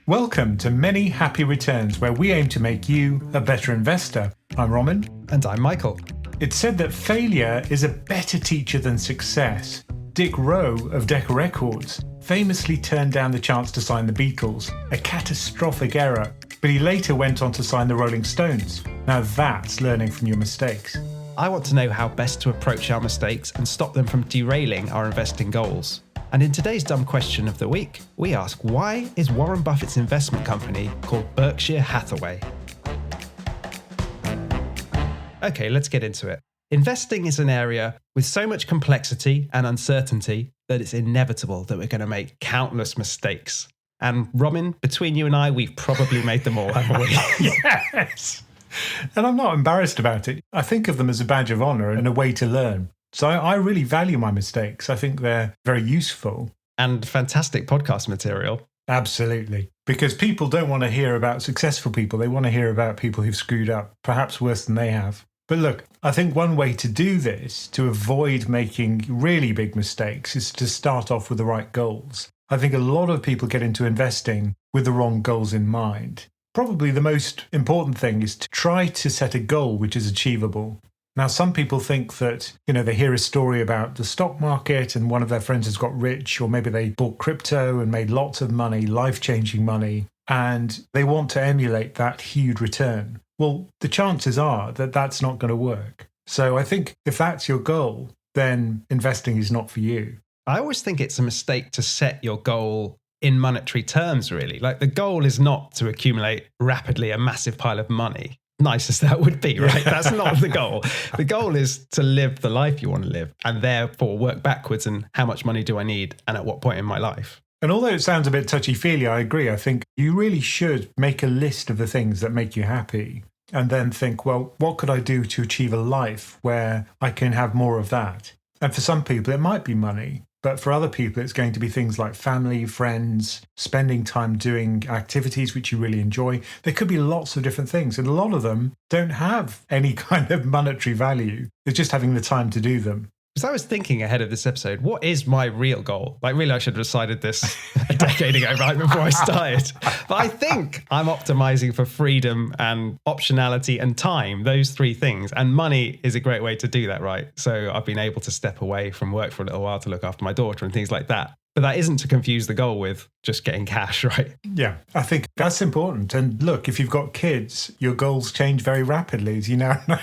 Welcome to Many Happy Returns, where we aim to make you a better investor. I'm Roman. And I'm Michael. It's said that failure is a better teacher than success. Dick Rowe of Decca Records famously turned down the chance to sign the Beatles, a catastrophic error, but he later went on to sign the Rolling Stones. Now that's learning from your mistakes. I want to know how best to approach our mistakes and stop them from derailing our investing goals. And in today's Dumb Question of the Week, we ask, why is Warren Buffett's investment company called Berkshire Hathaway? Okay, let's get into it. Investing is an area with so much complexity and uncertainty that it's inevitable that we're going to make countless mistakes. And Roman, between you and I, we've probably made them all, haven't we? Yes! And I'm not embarrassed about it. I think of them as a badge of honour and a way to learn. So I really value my mistakes. I think they're very useful. And fantastic podcast material. Absolutely. Because people don't want to hear about successful people. They want to hear about people who've screwed up, perhaps worse than they have. But look, I think one way to do this, to avoid making really big mistakes, is to start off with the right goals. I think a lot of people get into investing with the wrong goals in mind. Probably the most important thing is to try to set a goal which is achievable. Now, some people think that, they hear a story about the stock market and one of their friends has got rich, or maybe they bought crypto and made lots of money, life-changing money, and they want to emulate that huge return. Well, the chances are that that's not going to work. So I think if that's your goal, then investing is not for you. I always think it's a mistake to set your goal in monetary terms, really. Like, the goal is not to accumulate rapidly a massive pile of money. Nice as that would be, right? That's not the goal. The goal is to live the life you want to live and therefore work backwards and how much money do I need and at what point in my life. And although it sounds a bit touchy-feely, I agree. I think you really should make a list of the things that make you happy and then think, well, what could I do to achieve a life where I can have more of that? And for some people, it might be money. But for other people, it's going to be things like family, friends, spending time doing activities which you really enjoy. There could be lots of different things. And a lot of them don't have any kind of monetary value. It's just having the time to do them. Because I was thinking ahead of this episode, what is my real goal? Like, really, I should have decided this a decade ago, right before I started. But I think I'm optimizing for freedom and optionality and time, those three things. And money is a great way to do that, right? So I've been able to step away from work for a little while to look after my daughter and things like that. But that isn't to confuse the goal with just getting cash, right? Yeah, I think that's important. And look, if you've got kids, your goals change very rapidly, as you now know.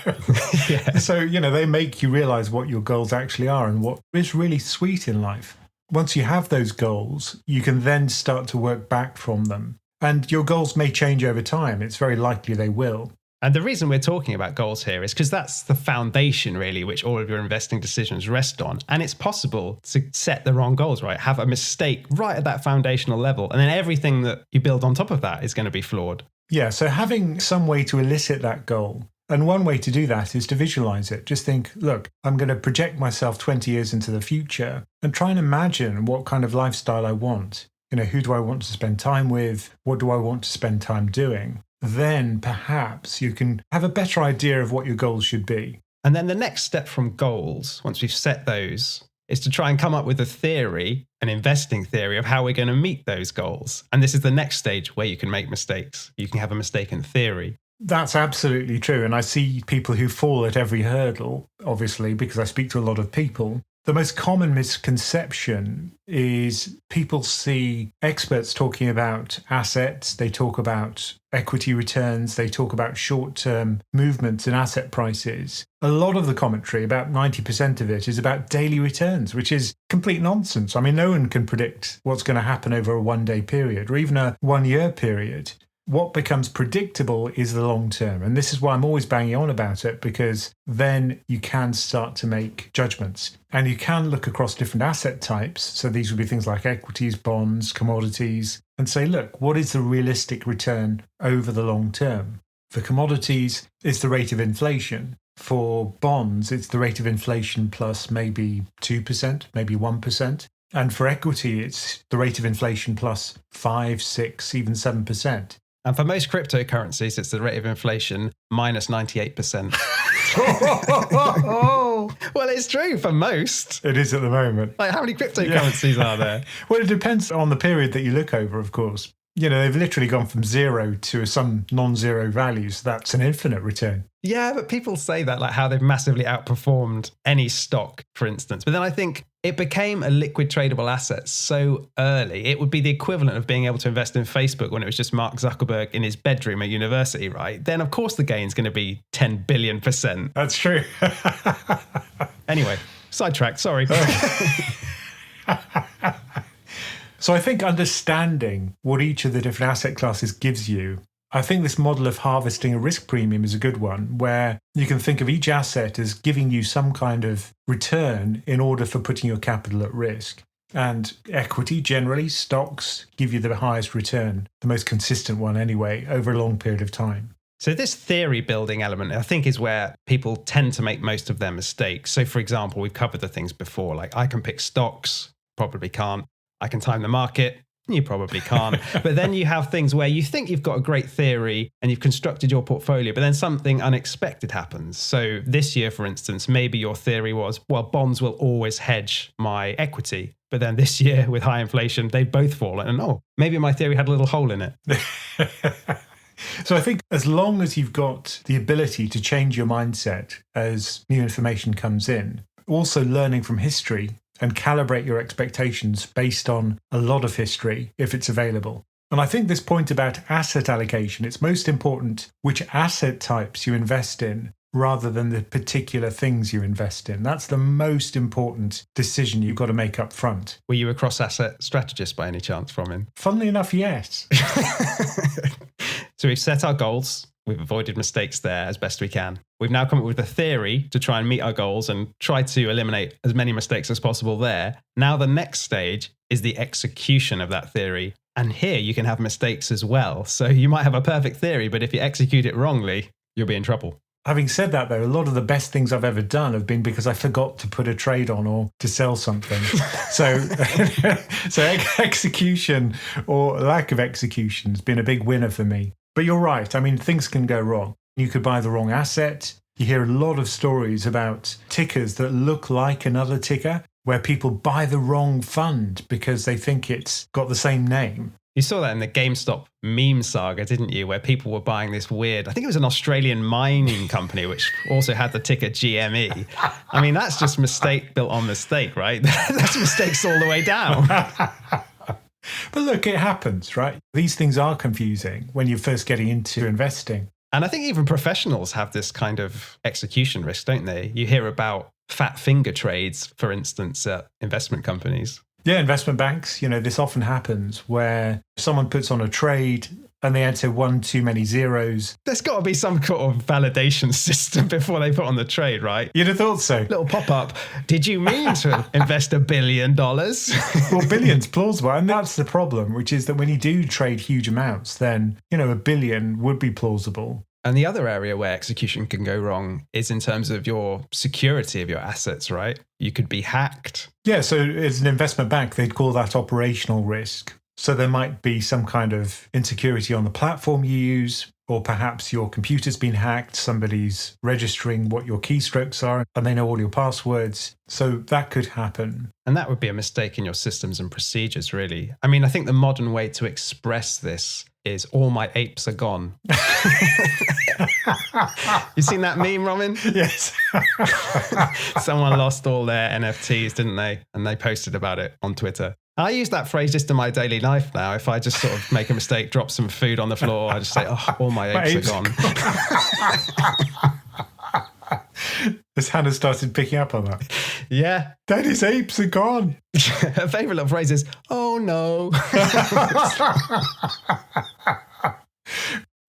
Yeah. So, they make you realize what your goals actually are and what is really sweet in life. Once you have those goals, you can then start to work back from them. And your goals may change over time. It's very likely they will. And the reason we're talking about goals here is because that's the foundation, really, which all of your investing decisions rest on. And it's possible to set the wrong goals, right? Have a mistake right at that foundational level. And then everything that you build on top of that is going to be flawed. Yeah, so having some way to elicit that goal. And one way to do that is to visualize it. Just think, look, I'm going to project myself 20 years into the future and try and imagine what kind of lifestyle I want. Who do I want to spend time with? What do I want to spend time doing? Then perhaps you can have a better idea of what your goals should be. And then the next step from goals, once we've set those, is to try and come up with a theory, an investing theory of how we're going to meet those goals. And this is the next stage where you can make mistakes. You can have a mistaken theory. That's absolutely true. And I see people who fall at every hurdle, obviously, because I speak to a lot of people. The most common misconception is people see experts talking about assets, they talk about equity returns, they talk about short-term movements in asset prices. A lot of the commentary, about 90% of it, is about daily returns, which is complete nonsense. I mean, no one can predict what's going to happen over a one-day period or even a one-year period. What becomes predictable is the long term. And this is why I'm always banging on about it, because then you can start to make judgments and you can look across different asset types. So these would be things like equities, bonds, commodities, and say, look, what is the realistic return over the long term? For commodities, it's the rate of inflation. For bonds, it's the rate of inflation plus maybe 2%, maybe 1%. And for equity, it's the rate of inflation plus 5, 6, even 7%. And for most cryptocurrencies, it's the rate of inflation minus 98%. Well, it's true for most. It is at the moment. Like, how many cryptocurrencies are there? Well, it depends on the period that you look over, of course. they've literally gone from zero to some non-zero values. That's an infinite return. Yeah, but people say that, like how they've massively outperformed any stock, for instance. But then I think it became a liquid tradable asset so early. It would be the equivalent of being able to invest in Facebook when it was just Mark Zuckerberg in his bedroom at university, right? Then, of course, the gain's going to be 10 billion%. That's true. Anyway, sidetracked, sorry. So I think understanding what each of the different asset classes gives you, I think this model of harvesting a risk premium is a good one, where you can think of each asset as giving you some kind of return in order for putting your capital at risk. And equity, generally, stocks give you the highest return, the most consistent one anyway, over a long period of time. So this theory building element, I think, is where people tend to make most of their mistakes. So, for example, we've covered the things before, like I can pick stocks, probably can't. I can time the market. You probably can't. But then you have things where you think you've got a great theory and you've constructed your portfolio, but then something unexpected happens. So this year, for instance, maybe your theory was, well, bonds will always hedge my equity. But then this year with high inflation, they've both fallen. And maybe my theory had a little hole in it. So I think as long as you've got the ability to change your mindset as new information comes in, also learning from history, and calibrate your expectations based on a lot of history if it's available. And I think this point about asset allocation, it's most important which asset types you invest in rather than the particular things you invest in. That's the most important decision you've got to make up front. Were you a cross-asset strategist by any chance, Romin? Funnily enough, yes. So we've set our goals. We've avoided mistakes there as best we can. We've now come up with a theory to try and meet our goals and try to eliminate as many mistakes as possible there. Now the next stage is the execution of that theory. And here you can have mistakes as well. So you might have a perfect theory, but if you execute it wrongly, you'll be in trouble. Having said that, though, a lot of the best things I've ever done have been because I forgot to put a trade on or to sell something. So execution or lack of execution has been a big winner for me. But you're right. I mean, things can go wrong. You could buy the wrong asset. You hear a lot of stories about tickers that look like another ticker, where people buy the wrong fund because they think it's got the same name. You saw that in the GameStop meme saga, didn't you? Where people were buying this weird, I think it was an Australian mining company, which also had the ticker GME. I mean, that's just mistake built on mistake, right? That's mistakes all the way down. But look, it happens, right? These things are confusing when you're first getting into investing. And I think even professionals have this kind of execution risk, don't they? You hear about fat finger trades, for instance, at investment companies. Yeah, investment banks, this often happens where someone puts on a trade and they enter one too many zeros. There's got to be some sort of validation system before they put on the trade, right? You'd have thought so. Little pop-up. Did you mean to invest $1 billion? Well, billion's plausible. And that's the problem, which is that when you do trade huge amounts, then, $1 billion would be plausible. And the other area where execution can go wrong is in terms of your security of your assets, right? You could be hacked. Yeah, so as an investment bank, they'd call that operational risk. So there might be some kind of insecurity on the platform you use, or perhaps your computer's been hacked, somebody's registering what your keystrokes are, and they know all your passwords. So that could happen. And that would be a mistake in your systems and procedures, really. I mean, I think the modern way to express this is all my apes are gone. You seen that meme, Romin? Yes. Someone lost all their NFTs, didn't they? And they posted about it on Twitter. I use that phrase just in my daily life now. If I just sort of make a mistake, drop some food on the floor, I just say, oh, all my apes are gone. As Hannah started picking up on that. Yeah. Daddy's apes are gone. Her favourite little phrase is, oh no.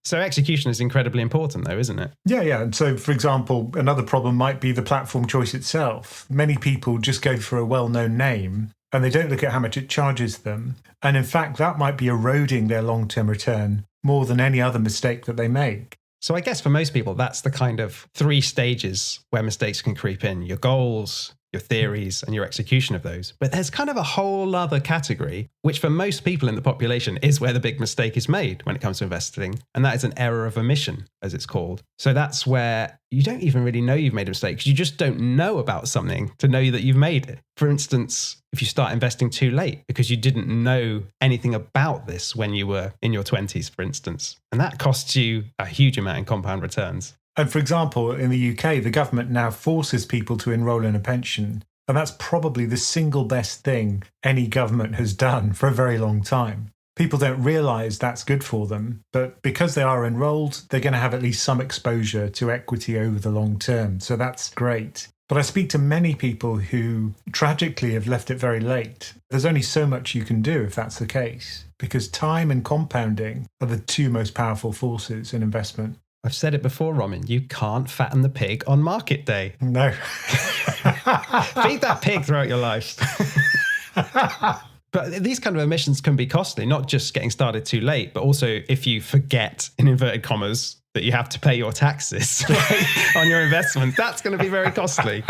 So execution is incredibly important though, isn't it? Yeah. And so, for example, another problem might be the platform choice itself. Many people just go for a well-known name and they don't look at how much it charges them. And in fact, that might be eroding their long-term return more than any other mistake that they make. So I guess for most people, that's the kind of 3 stages where mistakes can creep in. Your goals, your theories and your execution of those. But there's kind of a whole other category, which for most people in the population is where the big mistake is made when it comes to investing. And that is an error of omission, as it's called. So that's where you don't even really know you've made a mistake because you just don't know about something to know that you've made it. For instance, if you start investing too late because you didn't know anything about this when you were in your 20s, for instance, and that costs you a huge amount in compound returns. And for example, in the UK, the government now forces people to enrol in a pension. And that's probably the single best thing any government has done for a very long time. People don't realise that's good for them, but because they are enrolled, they're going to have at least some exposure to equity over the long term. So that's great. But I speak to many people who tragically have left it very late. There's only so much you can do if that's the case, because time and compounding are the two most powerful forces in investment. I've said it before, Roman, you can't fatten the pig on market day. No. Feed that pig throughout your life. But these kind of omissions can be costly, not just getting started too late, but also if you forget, in inverted commas, that you have to pay your taxes on your investment, that's going to be very costly.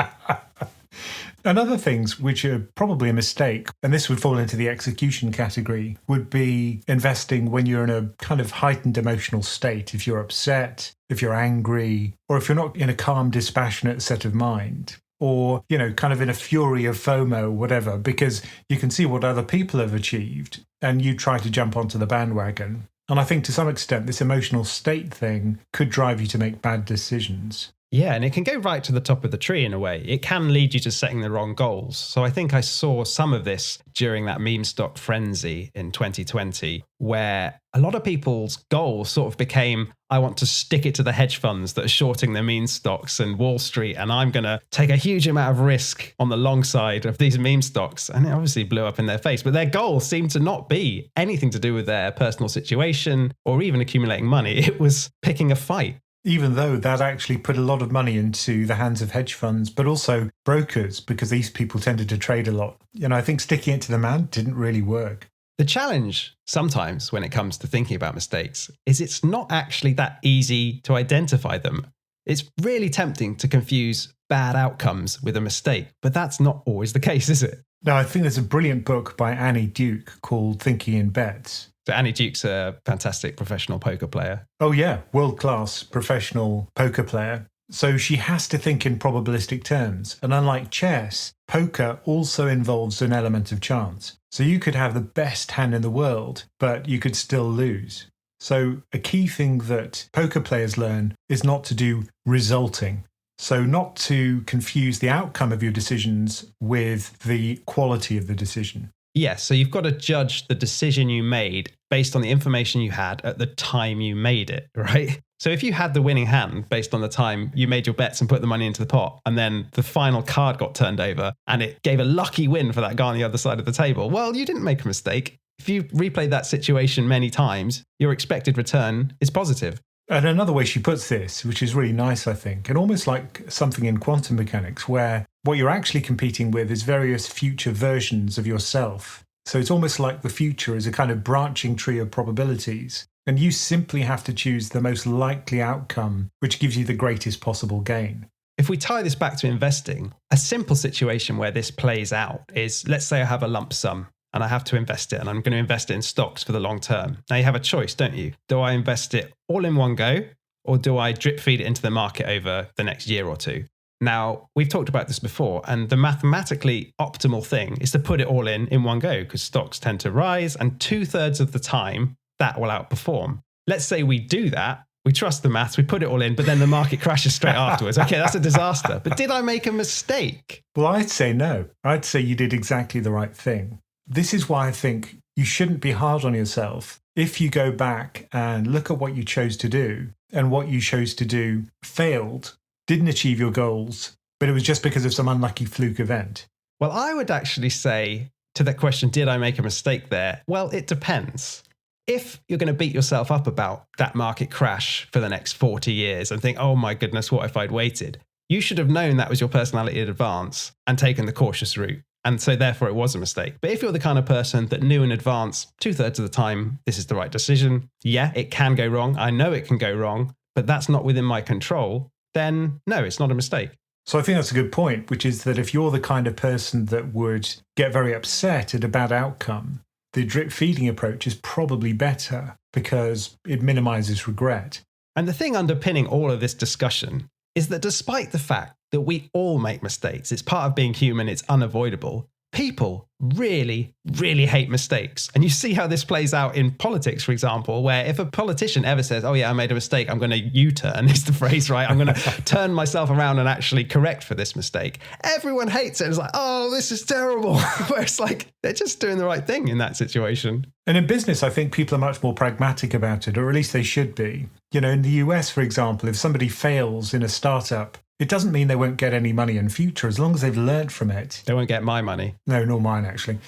And other things which are probably a mistake, and this would fall into the execution category, would be investing when you're in a kind of heightened emotional state. If you're upset, if you're angry, or if you're not in a calm, dispassionate set of mind, or, kind of in a fury of FOMO, whatever, because you can see what other people have achieved and you try to jump onto the bandwagon. And I think to some extent, this emotional state thing could drive you to make bad decisions. Yeah, and it can go right to the top of the tree in a way. It can lead you to setting the wrong goals. So I think I saw some of this during that meme stock frenzy in 2020, where a lot of people's goals sort of became, I want to stick it to the hedge funds that are shorting their meme stocks and Wall Street, and I'm going to take a huge amount of risk on the long side of these meme stocks. And it obviously blew up in their face. But their goal seemed to not be anything to do with their personal situation or even accumulating money. It was picking a fight. Even though that actually put a lot of money into the hands of hedge funds, but also brokers, because these people tended to trade a lot. I think sticking it to the man didn't really work. The challenge sometimes when it comes to thinking about mistakes is it's not actually that easy to identify them. It's really tempting to confuse bad outcomes with a mistake, but that's not always the case, is it? No, I think there's a brilliant book by Annie Duke called Thinking in Bets. So Annie Duke's a fantastic professional poker player. Oh yeah, world-class professional poker player. So she has to think in probabilistic terms. And unlike chess, poker also involves an element of chance. So you could have the best hand in the world, but you could still lose. So a key thing that poker players learn is not to do resulting. So not to confuse the outcome of your decisions with the quality of the decision. Yes, so you've got to judge the decision you made based on the information you had at the time you made it, right? So if you had the winning hand based on the time you made your bets and put the money into the pot, and then the final card got turned over and it gave a lucky win for that guy on the other side of the table, well, you didn't make a mistake. If you replay that situation many times, your expected return is positive. And another way she puts this, which is really nice, I think, and almost like something in quantum mechanics, where what you're actually competing with is various future versions of yourself. So it's almost like the future is a kind of branching tree of probabilities. And you simply have to choose the most likely outcome, which gives you the greatest possible gain. If we tie this back to investing, a simple situation where this plays out is, let's say I have a lump sum and I have to invest it, and I'm going to invest it in stocks for the long term. Now you have a choice, don't you? Do I invest it all in one go, or do I drip feed it into the market over the next year or two? Now, we've talked about this before, and the mathematically optimal thing is to put it all in one go, because stocks tend to rise, and 2/3 of the time, that will outperform. Let's say we do that. We trust the maths, we put it all in, but then the market crashes straight afterwards. Okay, that's a disaster. But did I make a mistake? Well, I'd say no. I'd say you did exactly the right thing. This is why I think you shouldn't be hard on yourself if you go back and look at what you chose to do, and what you chose to do failed, didn't achieve your goals, but it was just because of some unlucky fluke event. Well, I would actually say to that question, did I make a mistake there? Well, it depends. If you're going to beat yourself up about that market crash for the next 40 years and think, oh my goodness, what if I'd waited? You should have known that was your personality in advance and taken the cautious route. And so therefore it was a mistake. But if you're the kind of person that knew in advance 2/3 of the time, this is the right decision. Yeah, it can go wrong. I know it can go wrong, but that's not within my control. Then no, it's not a mistake. So I think that's a good point, which is that if you're the kind of person that would get very upset at a bad outcome, the drip feeding approach is probably better because it minimizes regret. And the thing underpinning all of this discussion is that despite the fact that we all make mistakes, it's part of being human, it's unavoidable, people really, really hate mistakes. And you see how this plays out in politics, for example, where if a politician ever says, oh yeah, I made a mistake, I'm going to U-turn, is the phrase, right? I'm going to turn myself around and actually correct for this mistake. Everyone hates it. It's like, oh, this is terrible. Where it's like, they're just doing the right thing in that situation. And in business, I think people are much more pragmatic about it, or at least they should be. You know, in the US, for example, if somebody fails in a startup, it doesn't mean they won't get any money in future as long as they've learned from it. They won't get my money. No, nor mine, actually.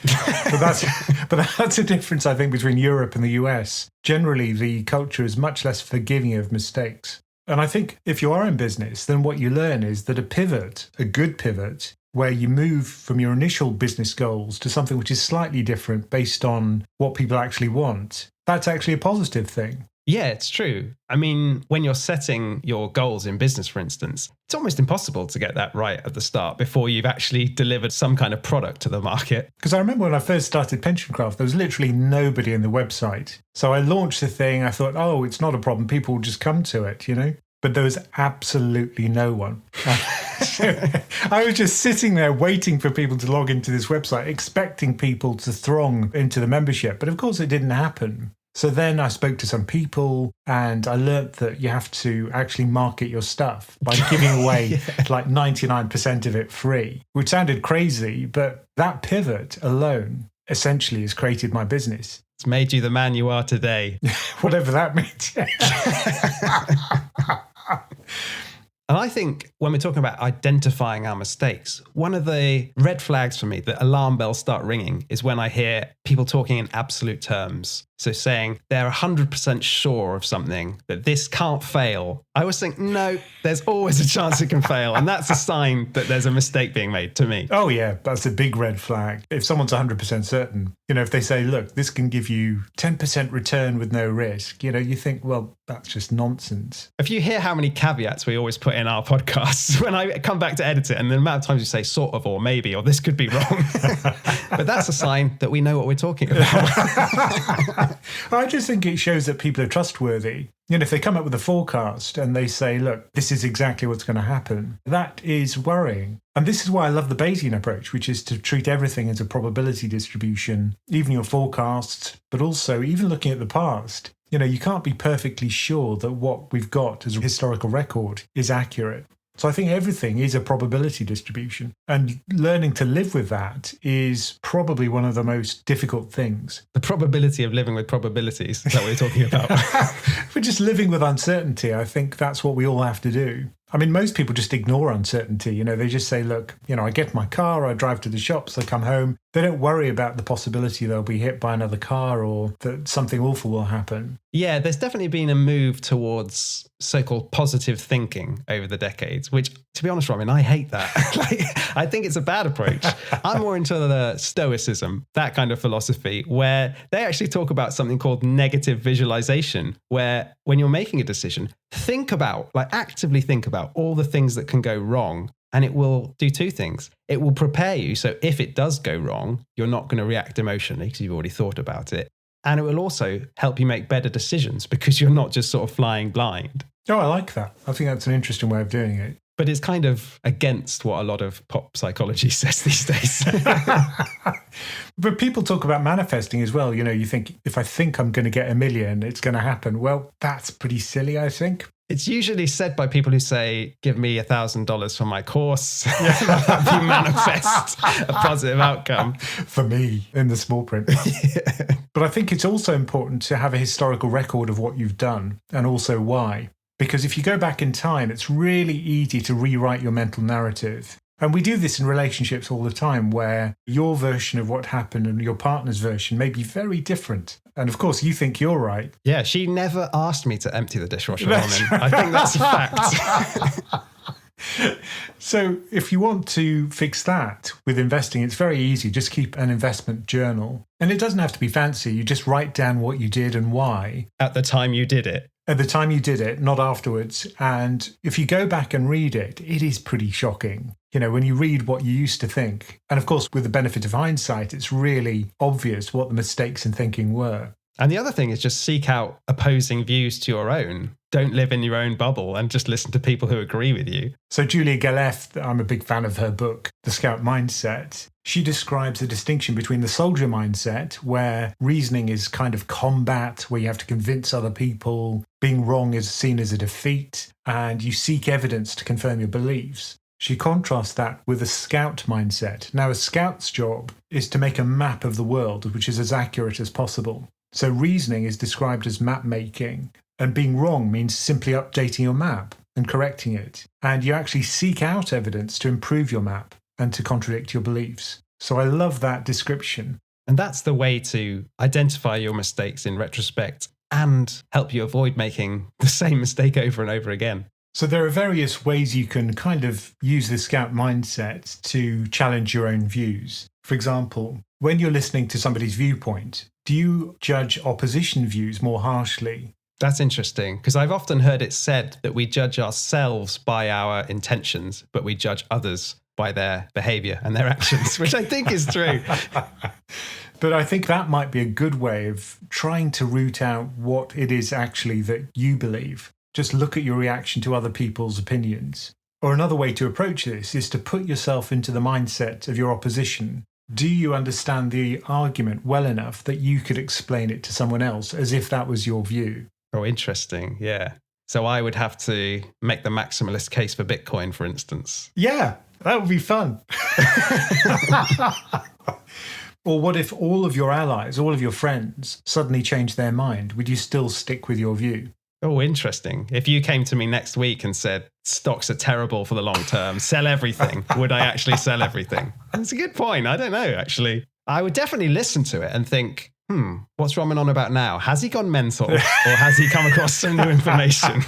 but that's a difference, I think, between Europe and the US. Generally, the culture is much less forgiving of mistakes. And I think if you are in business, then what you learn is that a pivot, a good pivot, where you move from your initial business goals to something which is slightly different based on what people actually want, that's actually a positive thing. Yeah, it's true. I mean, when you're setting your goals in business, for instance, it's almost impossible to get that right at the start before you've actually delivered some kind of product to the market. Because I remember when I first started PensionCraft, there was literally nobody in the website. So I launched the thing. I thought, oh, it's not a problem. People will just come to it, you know? But there was absolutely no one. I was just sitting there waiting for people to log into this website, expecting people to throng into the membership. But of course, it didn't happen. So then I spoke to some people and I learnt that you have to actually market your stuff by giving away like 99% of it free, which sounded crazy, but that pivot alone essentially has created my business. It's made you the man you are today. Whatever that means. And I think when we're talking about identifying our mistakes, one of the red flags for me, the alarm bells start ringing, is when I hear people talking in absolute terms. So saying they're 100% sure of something, that this can't fail. I always think, no, there's always a chance it can fail. And that's a sign that there's a mistake being made to me. Oh, yeah, that's a big red flag. If someone's 100% certain, you know, if they say, look, this can give you 10% return with no risk, you know, you think, well, that's just nonsense. If you hear how many caveats we always put in our podcasts, when I come back to edit it, and the amount of times you say sort of, or maybe, or this could be wrong. But that's a sign that we know what we're talking about. I just think it shows that people are trustworthy. You know, if they come up with a forecast and they say, look, this is exactly what's going to happen, that is worrying. And this is why I love the Bayesian approach, which is to treat everything as a probability distribution, even your forecasts, but also even looking at the past. You know, you can't be perfectly sure that what we've got as a historical record is accurate. So I think everything is a probability distribution, and learning to live with that is probably one of the most difficult things. The probability of living with probabilities, is that what you're talking about? We're just living with uncertainty. I think that's what we all have to do. I mean, most people just ignore uncertainty. You know, they just say, look, you know, I get my car, I drive to the shops, I come home. They don't worry about the possibility they'll be hit by another car or that something awful will happen. Yeah, there's definitely been a move towards so-called positive thinking over the decades, which, to be honest, Robin, I hate that. I think it's a bad approach. I'm more into the stoicism, that kind of philosophy, where they actually talk about something called negative visualization, where when you're making a decision, actively think about all the things that can go wrong. And it will do two things. It will prepare you. So if it does go wrong, you're not going to react emotionally because you've already thought about it. And it will also help you make better decisions because you're not just sort of flying blind. Oh, I like that. I think that's an interesting way of doing it. But it's kind of against what a lot of pop psychology says these days. But people talk about manifesting as well. You know, you think, if I think I'm going to get $1 million, it's going to happen. Well, that's pretty silly, I think. It's usually said by people who say, give me $1,000 for my course. That help you manifest a positive outcome. For me, in the small print. Yeah. But I think it's also important to have a historical record of what you've done and also why. Because if you go back in time, it's really easy to rewrite your mental narrative. And we do this in relationships all the time, where your version of what happened and your partner's version may be very different. And of course, you think you're right. Yeah, she never asked me to empty the dishwasher, Roman. I think that's a fact. So if you want to fix that with investing, it's very easy. Just keep an investment journal. And it doesn't have to be fancy. You just write down what you did and why. At the time you did it. At the time you did it, not afterwards. And if you go back and read it, it is pretty shocking. When you read what you used to think. And of course, with the benefit of hindsight, it's really obvious what the mistakes in thinking were. And the other thing is just seek out opposing views to your own. Don't live in your own bubble and just listen to people who agree with you. So Julia Galef, I'm a big fan of her book, The Scout Mindset. She describes the distinction between the soldier mindset, where reasoning is kind of combat, where you have to convince other people, being wrong is seen as a defeat, and you seek evidence to confirm your beliefs. She contrasts that with a scout mindset. Now, a scout's job is to make a map of the world, which is as accurate as possible. So reasoning is described as map making, and being wrong means simply updating your map and correcting it. And you actually seek out evidence to improve your map and to contradict your beliefs. So I love that description. And that's the way to identify your mistakes in retrospect and help you avoid making the same mistake over and over again. So there are various ways you can kind of use the scout mindset to challenge your own views. For example, when you're listening to somebody's viewpoint, do you judge opposition views more harshly? That's interesting, because I've often heard it said that we judge ourselves by our intentions, but we judge others by their behavior and their actions, which I think is true. But I think that might be a good way of trying to root out what it is actually that you believe. Just look at your reaction to other people's opinions. Or another way to approach this is to put yourself into the mindset of your opposition. Do you understand the argument well enough that you could explain it to someone else as if that was your view? Oh, interesting. Yeah. So I would have to make the maximalist case for Bitcoin, for instance. Yeah, that would be fun. Or what if all of your allies, all of your friends suddenly changed their mind? Would you still stick with your view? Oh, interesting. If you came to me next week and said, stocks are terrible for the long term, sell everything, would I actually sell everything? That's a good point. I don't know, actually. I would definitely listen to it and think, what's Roman on about now? Has he gone mental or has he come across some new information?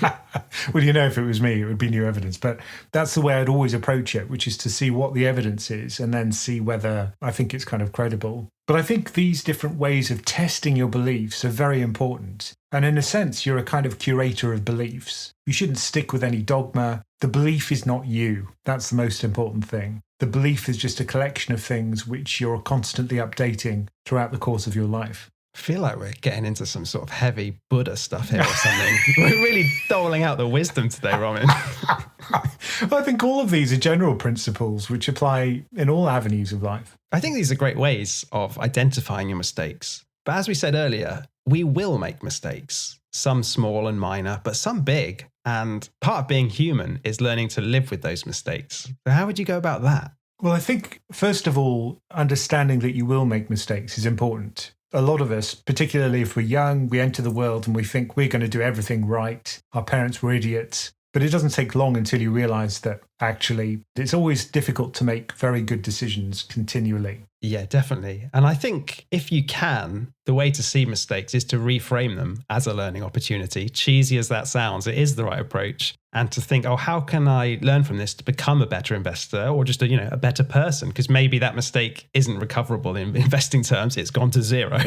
Well, if it was me, it would be new evidence. But that's the way I'd always approach it, which is to see what the evidence is and then see whether I think it's kind of credible. But I think these different ways of testing your beliefs are very important. And in a sense, you're a kind of curator of beliefs. You shouldn't stick with any dogma. The belief is not you. That's the most important thing. The belief is just a collection of things which you're constantly updating throughout the course of your life. I feel like we're getting into some sort of heavy Buddha stuff here or something. We're really doling out the wisdom today, Roman. I think all of these are general principles which apply in all avenues of life. I think these are great ways of identifying your mistakes. But as we said earlier, we will make mistakes, some small and minor, but some big. And part of being human is learning to live with those mistakes. So how would you go about that? Well, I think, first of all, understanding that you will make mistakes is important. A lot of us, particularly if we're young, we enter the world and we think we're going to do everything right. Our parents were idiots. But it doesn't take long until you realize that actually it's always difficult to make very good decisions continually. Yeah, definitely. And I think if you can, the way to see mistakes is to reframe them as a learning opportunity. Cheesy as that sounds, it is the right approach. And to think, how can I learn from this to become a better investor or just a better person? Because maybe that mistake isn't recoverable in investing terms. It's gone to zero.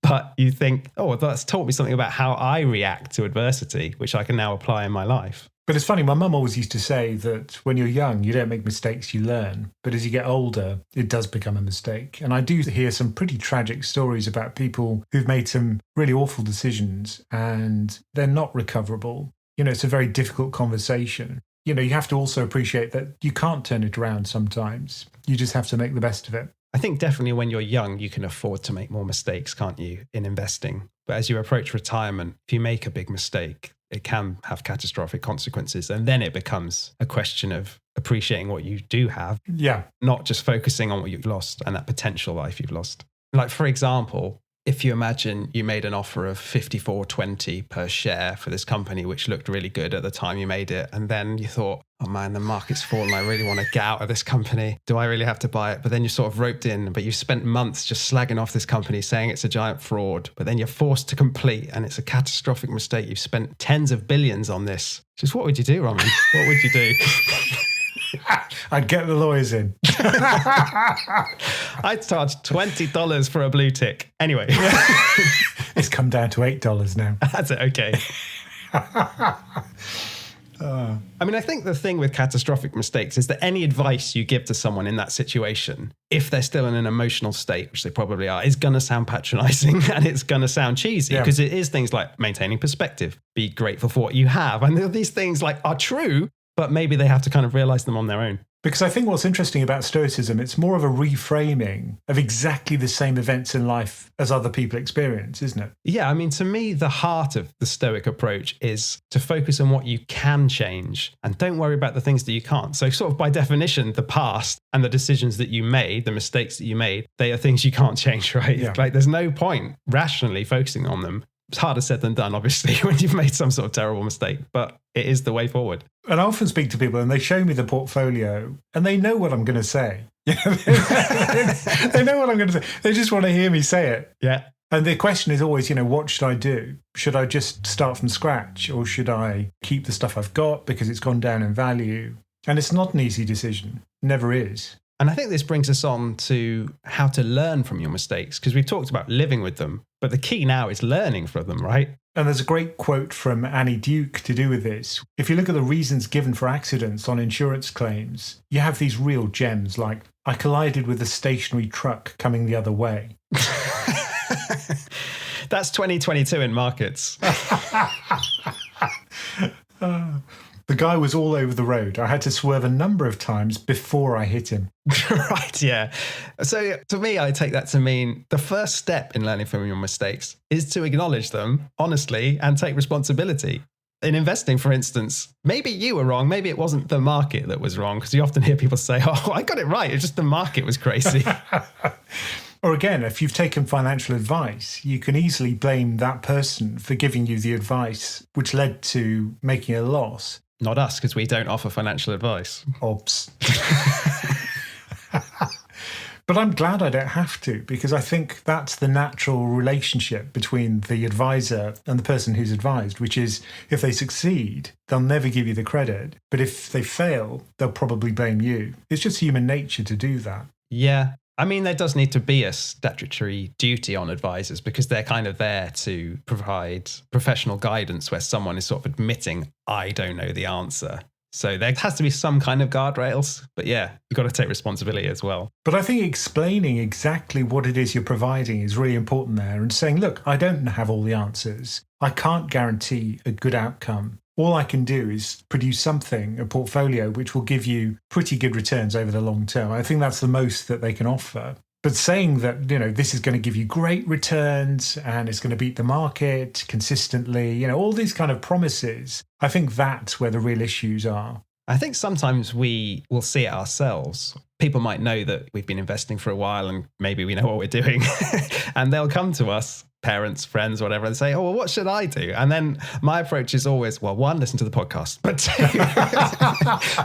But you think, that's taught me something about how I react to adversity, which I can now apply in my life. But it's funny, my mum always used to say that when you're young, you don't make mistakes, you learn. But as you get older, it does become a mistake. And I do hear some pretty tragic stories about people who've made some really awful decisions and they're not recoverable. It's a very difficult conversation. You have to also appreciate that you can't turn it around sometimes. You just have to make the best of it. I think definitely when you're young, you can afford to make more mistakes, can't you, in investing? But as you approach retirement, if you make a big mistake, it can have catastrophic consequences. And then it becomes a question of appreciating what you do have. Yeah. Not just focusing on what you've lost and that potential life you've lost. Like, for example, if you imagine you made an offer of $54.20 per share for this company, which looked really good at the time you made it. And then you thought, oh man, the market's fallen. I really want to get out of this company. Do I really have to buy it? But then you're sort of roped in, but you've spent months just slagging off this company, saying it's a giant fraud. But then you're forced to complete and it's a catastrophic mistake. You've spent tens of billions on this. Just what would you do, Roman? What would you do? I'd get the lawyers in. I'd charge $20 for a blue tick. Anyway. It's come down to $8 now. That's it. Okay. I mean, I think the thing with catastrophic mistakes is that any advice you give to someone in that situation, if they're still in an emotional state, which they probably are, is going to sound patronizing and it's going to sound cheesy because it is things like maintaining perspective, be grateful for what you have. And these things like are true, but maybe they have to kind of realize them on their own. Because I think what's interesting about Stoicism, it's more of a reframing of exactly the same events in life as other people experience, isn't it? Yeah, I mean, to me, the heart of the Stoic approach is to focus on what you can change and don't worry about the things that you can't. So sort of by definition, the past and the decisions that you made, the mistakes that you made, they are things you can't change, right? Yeah. Like there's no point rationally focusing on them. It's harder said than done, obviously, when you've made some sort of terrible mistake, but it is the way forward. And I often speak to people and they show me the portfolio and they know what I'm going to say. They know what I'm going to say. They just want to hear me say it. Yeah. And the question is always, what should I do? Should I just start from scratch or should I keep the stuff I've got because it's gone down in value? And it's not an easy decision. Never is. And I think this brings us on to how to learn from your mistakes, because we've talked about living with them, but the key now is learning from them, right? And there's a great quote from Annie Duke to do with this. If you look at the reasons given for accidents on insurance claims, you have these real gems like, I collided with a stationary truck coming the other way. That's 2022 in markets. The guy was all over the road. I had to swerve a number of times before I hit him. Right, yeah. So to me, I take that to mean the first step in learning from your mistakes is to acknowledge them honestly and take responsibility. In investing, for instance, maybe you were wrong. Maybe it wasn't the market that was wrong, because you often hear people say, oh, I got it right. It's just the market was crazy. Or again, if you've taken financial advice, you can easily blame that person for giving you the advice which led to making a loss. Not us, because we don't offer financial advice. Oops. But I'm glad I don't have to, because I think that's the natural relationship between the advisor and the person who's advised, which is if they succeed, they'll never give you the credit. But if they fail, they'll probably blame you. It's just human nature to do that. Yeah. I mean, there does need to be a statutory duty on advisors because they're kind of there to provide professional guidance where someone is sort of admitting, I don't know the answer. So there has to be some kind of guardrails. But yeah, you've got to take responsibility as well. But I think explaining exactly what it is you're providing is really important there and saying, look, I don't have all the answers. I can't guarantee a good outcome. All I can do is produce something, a portfolio, which will give you pretty good returns over the long term. I think that's the most that they can offer. But saying that, this is going to give you great returns and it's going to beat the market consistently, all these kind of promises, I think that's where the real issues are. I think sometimes we will see it ourselves. People might know that we've been investing for a while and maybe we know what we're doing. And they'll come to us, parents, friends, whatever, and say, oh, well, what should I do? And then my approach is always, well, one, listen to the podcast.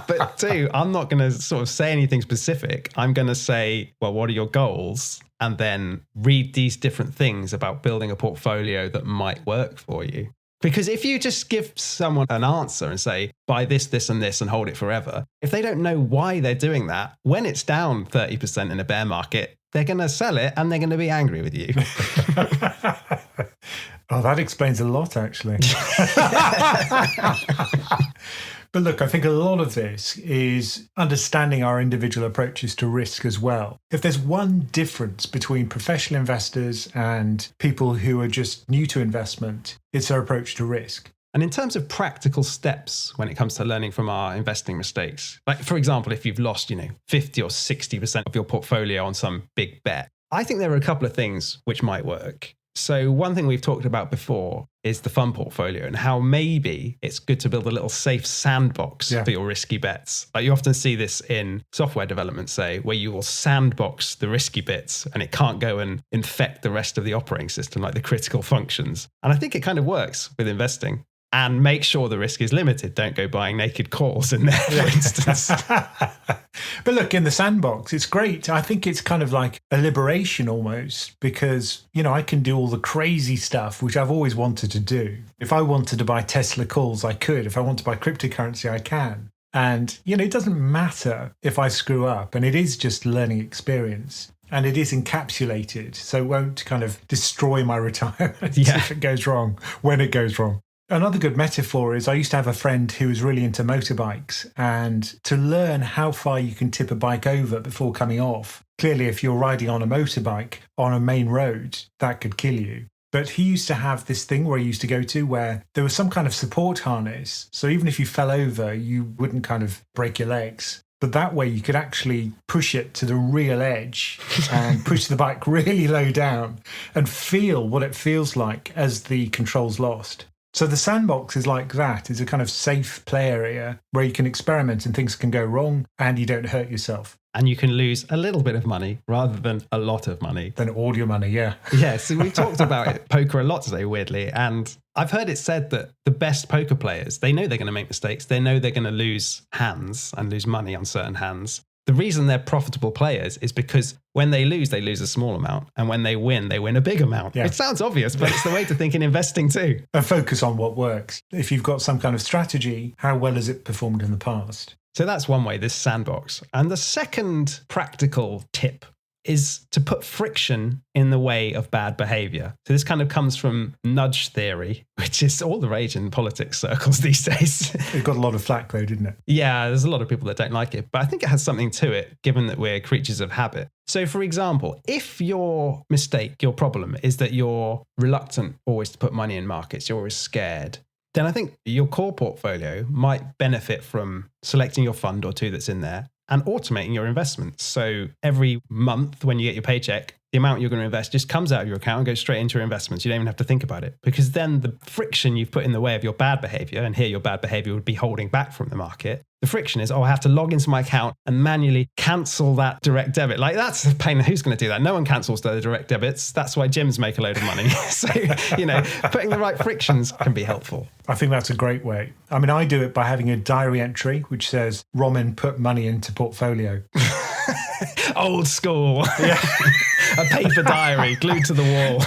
But two, I'm not going to sort of say anything specific. I'm going to say, well, what are your goals? And then read these different things about building a portfolio that might work for you. Because if you just give someone an answer and say, buy this, this, and this, and hold it forever, if they don't know why they're doing that, when it's down 30% in a bear market, they're going to sell it and they're going to be angry with you. Oh, that explains a lot, actually. But look, I think a lot of this is understanding our individual approaches to risk as well. If there's one difference between professional investors and people who are just new to investment, it's their approach to risk. And in terms of practical steps when it comes to learning from our investing mistakes, like for example, if you've lost, 50 or 60% of your portfolio on some big bet, I think there are a couple of things which might work. So one thing we've talked about before is the fund portfolio and how maybe it's good to build a little safe sandbox for your risky bets. Like you often see this in software development, say, where you will sandbox the risky bits and it can't go and infect the rest of the operating system, like the critical functions. And I think it kind of works with investing. And make sure the risk is limited. Don't go buying naked calls in there, for instance. But look, in the sandbox, it's great. I think it's kind of like a liberation almost because, I can do all the crazy stuff, which I've always wanted to do. If I wanted to buy Tesla calls, I could. If I want to buy cryptocurrency, I can. And, it doesn't matter if I screw up. And it is just learning experience. And it is encapsulated. So it won't kind of destroy my retirement if it goes wrong, when it goes wrong. Another good metaphor is I used to have a friend who was really into motorbikes, and to learn how far you can tip a bike over before coming off. Clearly, if you're riding on a motorbike on a main road, that could kill you. But he used to have this thing where he used to go to where there was some kind of support harness. So even if you fell over, you wouldn't kind of break your legs. But that way you could actually push it to the real edge and push the bike really low down and feel what it feels like as the control's lost. So the sandbox is like that. It's a kind of safe play area where you can experiment and things can go wrong and you don't hurt yourself. And you can lose a little bit of money rather than a lot of money. Than all your money, yeah. Yeah, so we've talked about poker a lot today, weirdly. And I've heard it said that the best poker players, they know they're going to make mistakes. They know they're going to lose hands and lose money on certain hands. The reason they're profitable players is because when they lose a small amount. And when they win a big amount. Yeah. It sounds obvious, but it's the way to think in investing too. And focus on what works. If you've got some kind of strategy, how well has it performed in the past? So that's one way, this sandbox. And the second practical tip is to put friction in the way of bad behavior. So this kind of comes from nudge theory, which is all the rage in politics circles these days. It got a lot of flack though, didn't it? Yeah, there's a lot of people that don't like it, but I think it has something to it, given that we're creatures of habit. So for example, if your mistake, your problem is that you're reluctant always to put money in markets, you're always scared, then I think your core portfolio might benefit from selecting your fund or two that's in there and automating your investments. So every month when you get your paycheck, the amount you're going to invest just comes out of your account and goes straight into your investments. You don't even have to think about it, because then the friction you've put in the way of your bad behavior, and here your bad behavior would be holding back from the market. The friction is, I have to log into my account and manually cancel that direct debit. Like, that's a pain. Who's going to do that? No one cancels their direct debits. That's why gyms make a load of money. So, putting the right frictions can be helpful. I think that's a great way. I mean, I do it by having a diary entry which says, Roman put money into portfolio. Old school. Yeah. A paper diary glued to the wall.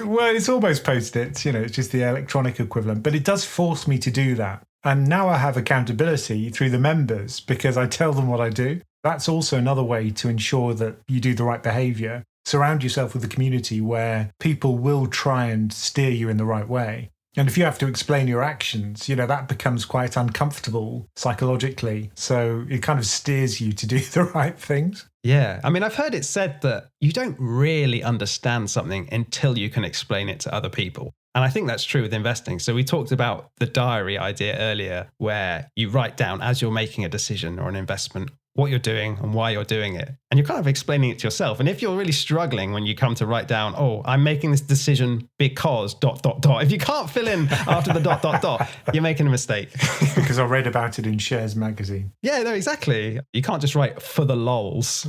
Well, it's almost Post-its, it's just the electronic equivalent. But it does force me to do that. And now I have accountability through the members because I tell them what I do. That's also another way to ensure that you do the right behavior. Surround yourself with a community where people will try and steer you in the right way. And if you have to explain your actions, that becomes quite uncomfortable psychologically. So it kind of steers you to do the right things. Yeah. I mean, I've heard it said that you don't really understand something until you can explain it to other people. And I think that's true with investing. So we talked about the diary idea earlier, where you write down as you're making a decision or an investment, what you're doing and why you're doing it. And you're kind of explaining it to yourself. And if you're really struggling when you come to write down, I'm making this decision because ... If you can't fill in after the ... you're making a mistake. Because I read about it in Shares magazine. Yeah, no, exactly. You can't just write for the lols.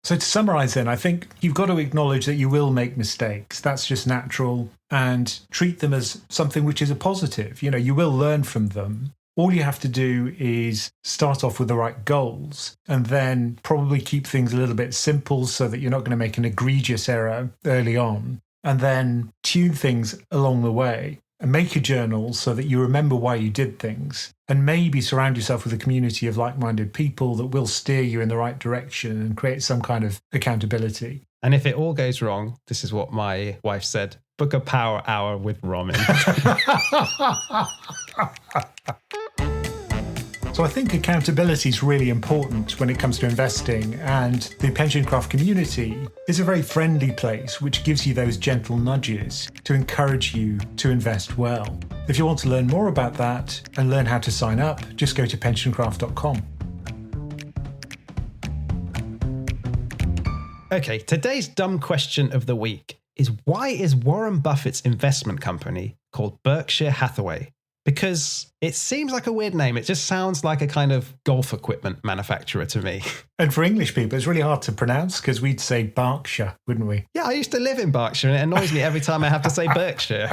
So to summarize then, I think you've got to acknowledge that you will make mistakes. That's just natural, and treat them as something which is a positive. You will learn from them. All you have to do is start off with the right goals and then probably keep things a little bit simple so that you're not going to make an egregious error early on, and then tune things along the way. And make a journal so that you remember why you did things, and maybe surround yourself with a community of like-minded people that will steer you in the right direction and create some kind of accountability. And if it all goes wrong, this is what my wife said, book a power hour with Roman. So I think accountability is really important when it comes to investing, and the PensionCraft community is a very friendly place which gives you those gentle nudges to encourage you to invest well. If you want to learn more about that and learn how to sign up, just go to PensionCraft.com. Okay, today's dumb question of the week is, why is Warren Buffett's investment company called Berkshire Hathaway? Because it seems like a weird name. It just sounds like a kind of golf equipment manufacturer to me. And for English people, it's really hard to pronounce because we'd say Berkshire, wouldn't we? Yeah, I used to live in Berkshire and it annoys me every time I have to say Berkshire.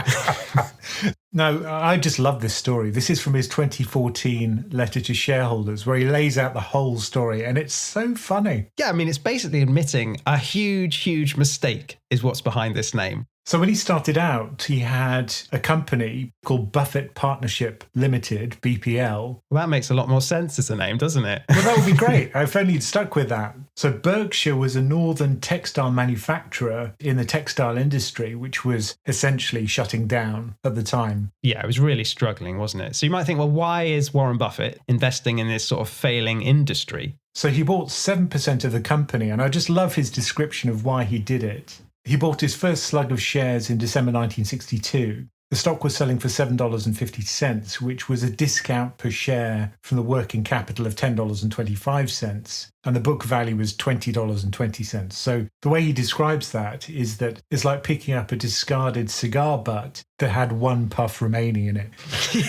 No, I just love this story. This is from his 2014 letter to shareholders where he lays out the whole story, and it's so funny. Yeah, I mean, it's basically admitting a huge, huge mistake is what's behind this name. So when he started out, he had a company called Buffett Partnership Limited, BPL. Well, that makes a lot more sense as a name, doesn't it? Well, that would be great. If only he'd stuck with that. So Berkshire was a northern textile manufacturer in the textile industry, which was essentially shutting down at the time. Yeah, it was really struggling, wasn't it? So you might think, well, why is Warren Buffett investing in this sort of failing industry? So he bought 7% of the company, and I just love his description of why he did it. He bought his first slug of shares in December 1962. The stock was selling for $7.50, which was a discount per share from the working capital of $10.25. And the book value was $20.20. So the way he describes that is that it's like picking up a discarded cigar butt that had one puff remaining in it.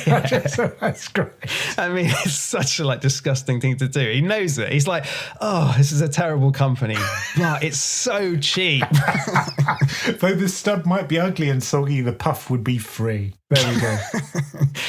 Yeah. So that's great. I mean, it's such a disgusting thing to do. He knows it. He's like, oh, this is a terrible company, but it's so cheap. Though the stub might be ugly and soggy, the puff would be free. There we go.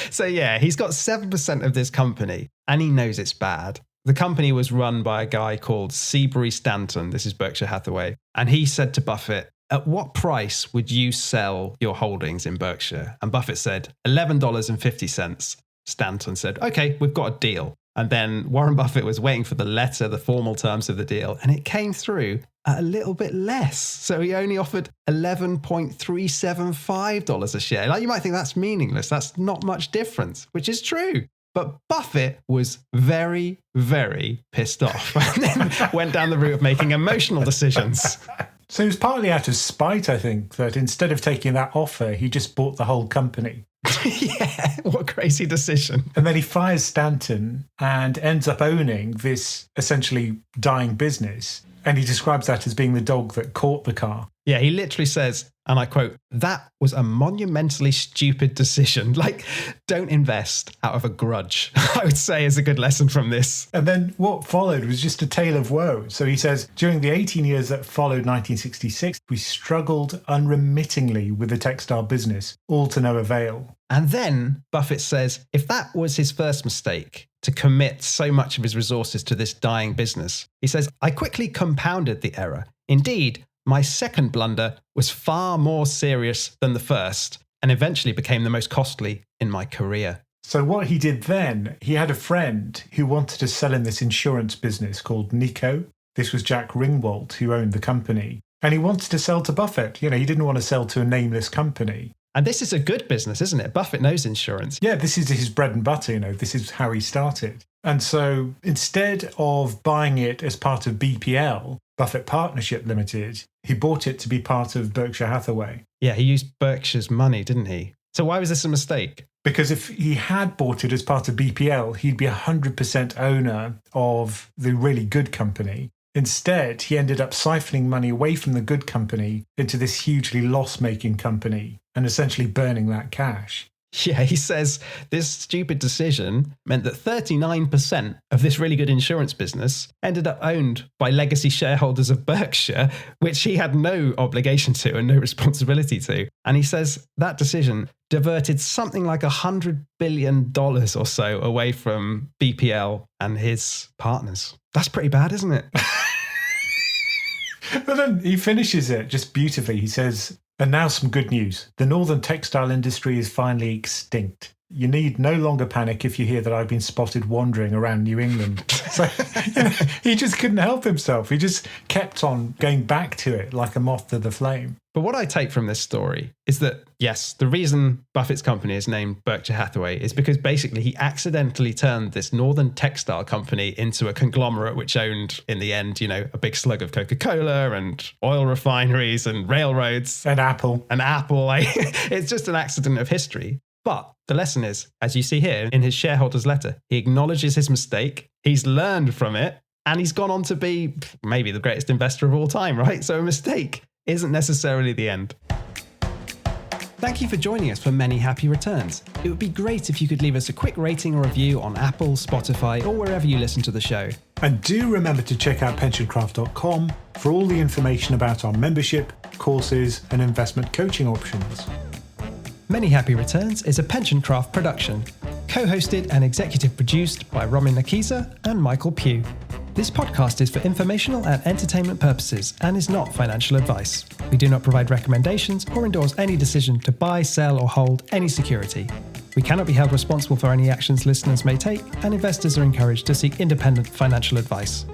So yeah, he's got 7% of this company and he knows it's bad. The company was run by a guy called Seabury Stanton. This is Berkshire Hathaway. And he said to Buffett, at what price would you sell your holdings in Berkshire? And Buffett said, $11.50. Stanton said, okay, we've got a deal. And then Warren Buffett was waiting for the letter, the formal terms of the deal, and it came through at a little bit less. So he only offered $11.375 a share. You might think that's meaningless. That's not much difference, which is true. But Buffett was very, very pissed off and then went down the route of making emotional decisions. So it was partly out of spite, I think, that instead of taking that offer, he just bought the whole company. Yeah, what a crazy decision. And then he fires Stanton and ends up owning this essentially dying business. And he describes that as being the dog that caught the car. Yeah, he literally says, and I quote, that was a monumentally stupid decision. Don't invest out of a grudge, I would say is a good lesson from this. And then what followed was just a tale of woe. So he says, during the 18 years that followed 1966, we struggled unremittingly with the textile business, all to no avail. And then Buffett says, if that was his first mistake, to commit so much of his resources to this dying business, he says, I quickly compounded the error. Indeed, my second blunder was far more serious than the first and eventually became the most costly in my career. So what he did then, he had a friend who wanted to sell in this insurance business called Nico. This was Jack Ringwalt, who owned the company. And he wanted to sell to Buffett. He didn't want to sell to a nameless company. And this is a good business, isn't it? Buffett knows insurance. Yeah, this is his bread and butter. This is how he started. And so instead of buying it as part of BPL, Buffett Partnership Limited, he bought it to be part of Berkshire Hathaway. Yeah, he used Berkshire's money, didn't he? So why was this a mistake? Because if he had bought it as part of BPL, he'd be 100% owner of the really good company. Instead, he ended up siphoning money away from the good company into this hugely loss-making company and essentially burning that cash. Yeah, he says this stupid decision meant that 39% of this really good insurance business ended up owned by legacy shareholders of Berkshire, which he had no obligation to and no responsibility to. And he says that decision diverted something like $100 billion or so away from BPL and his partners. That's pretty bad, isn't it? But then he finishes it just beautifully. He says, and now some good news. The northern textile industry is finally extinct. You need no longer panic if you hear that I've been spotted wandering around New England. So he just couldn't help himself. He just kept on going back to it like a moth to the flame. But what I take from this story is that, yes, the reason Buffett's company is named Berkshire Hathaway is because basically he accidentally turned this northern textile company into a conglomerate which owned, in the end, a big slug of Coca-Cola and oil refineries and railroads. And Apple. It's just an accident of history. But the lesson is, as you see here in his shareholders' letter, he acknowledges his mistake, he's learned from it, and he's gone on to be maybe the greatest investor of all time, right? So a mistake isn't necessarily the end. Thank you for joining us for Many Happy Returns. It would be great if you could leave us a quick rating or review on Apple, Spotify, or wherever you listen to the show. And do remember to check out PensionCraft.com for all the information about our membership, courses, and investment coaching options. Many Happy Returns is a PensionCraft production, co-hosted and executive produced by Romin Nakiza and Michael Pugh. This podcast is for informational and entertainment purposes and is not financial advice. We do not provide recommendations or endorse any decision to buy, sell, or hold any security. We cannot be held responsible for any actions listeners may take, and investors are encouraged to seek independent financial advice.